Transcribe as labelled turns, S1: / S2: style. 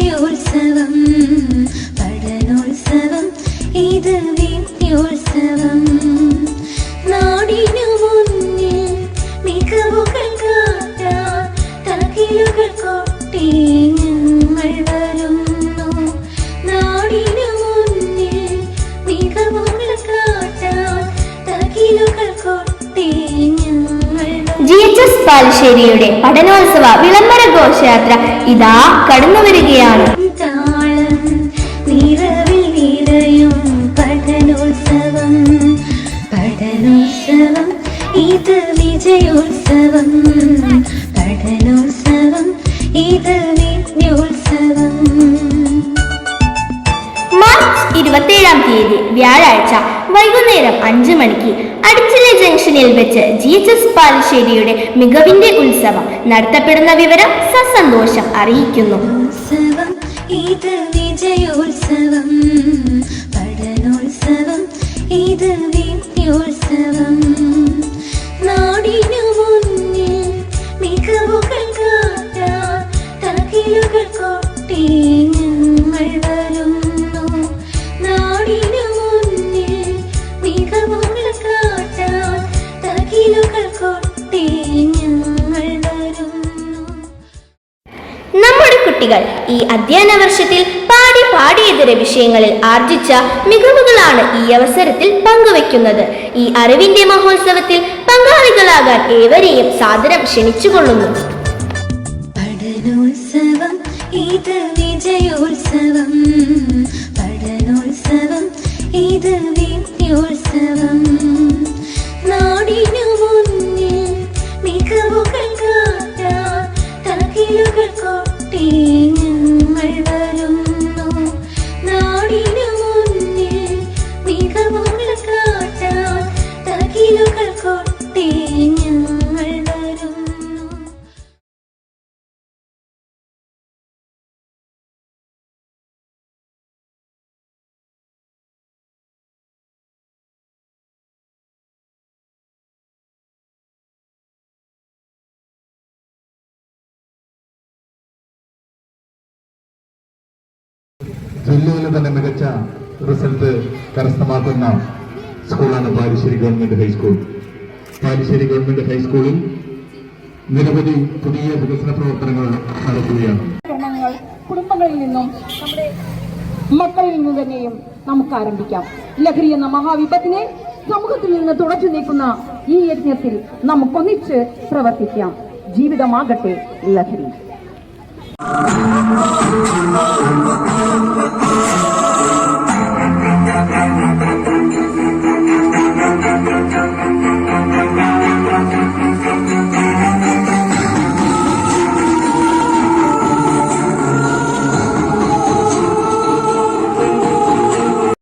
S1: വിജയോത്സവം, പഠനോത്സവം, ഇത് വിദ്യോത്സവം. നാടിനു മുന്നിൽ മികവുകൾ കാട്ടാൻ തകിലുകൾ കൊട്ടി ഞങ്ങൾ വരുന്നു. നാടിനു മുന്നിൽ മികവുകൾ കാട്ടാൻ തകിലുകൾ കൊട്ടി ഞങ്ങൾ.
S2: GHS ബാലുശ്ശേരിയുടെ പഠനോത്സവ വിളംബര ഘോഷയാത്ര ഇതാ കടന്നു വരികയാണ്.
S1: താളം നിറവിൽ നിറയും പഠനോത്സവം, പഠനോത്സവം, ഇത് വിജയോത്സവം, പഠനോത്സവം, ഇത് വിദ്യോത്സവം.
S2: മാർച്ച് 27-ാം തീയതി വ്യാഴാഴ്ച വൈകുന്നേരം 5 മണിക്ക് അടിച്ചിലെ ജംഗ്ഷനിൽ വെച്ച് GHS ബാലുശ്ശേരിയുടെ മികവിന്റെ ഉത്സവം നടത്തപ്പെടുന്ന വിവരം സസന്തോഷം അറിയിക്കുന്നു.
S1: ഉത്സവം, ഇത് വിജയോത്സവം, പഠനോത്സവം, ഇത് വിദ്യോത്സവം. നാടിനു മുന്നിൽ മികവുകൾ കാട്ടാൻ തകിലുകൾ കൊട്ടി ഞങ്ങൾ വരുന്നു. നാടിനു മുന്നിൽ മികവുകൾ കാട്ടാൻ തകിലുകൾ കൊട്ടി ഞങ്ങൾ വരുന്നു.
S2: നമ്മുടെ കുട്ടികൾ ഈ അധ്യയന വർഷത്തിൽ പാഠ്യേതര വിഷയങ്ങളിൽ ആർജിച്ച മികവുകളാണ് ഈ അവസരത്തിൽ പങ്കുവെക്കുന്നത്. ഈ അറിവിന്റെ മഹോത്സവത്തിൽ പങ്കാളികളാകാൻ ഏവരെയും സാദരം ക്ഷണിച്ചുകൊള്ളുന്നു.
S1: പഠനോത്സവം, ഇത് വിജയോത്സവം, പഠനോത്സവം, ഇത് വിദ്യോത്സവം. നാടിനു മുന്നിൽ മികവുകൾ കാട്ടാൻ തകിലുകൾ കൊട്ടി ഞങ്ങൾ വരുന്നു. നാടിനു മുന്നിൽ മികവുകൾ കാട്ടാൻ തകിലുകൾ കൊട്ടി ഞങ്ങൾ വരുന്നു.
S3: ജില്ലയിലെ തന്നെ മികച്ച റിസൾട്ട് കരസ്ഥമാക്കുന്ന സ്കൂളാണ് Balussery government high school. Balussery government ഹൈസ്കൂളിൽ നിരവധി പുതിയ വികസന പ്രവർത്തനങ്ങൾ നടക്കുകയാണ്.
S4: കുടുംബങ്ങളിൽ നിന്നും നമ്മുടെ മക്കളിൽ നിന്ന് തന്നെയും നമുക്ക് ആരംഭിക്കാം. ലഹരി എന്ന മഹാവിപത്തിനെ സമൂഹത്തിൽ നിന്ന് തുടച്ചു നീക്കുന്ന ഈ യജ്ഞത്തിൽ നമുക്കൊന്നിച്ച് പ്രവർത്തിക്കാം. ജീവിതമാകട്ടെ ലഹരി.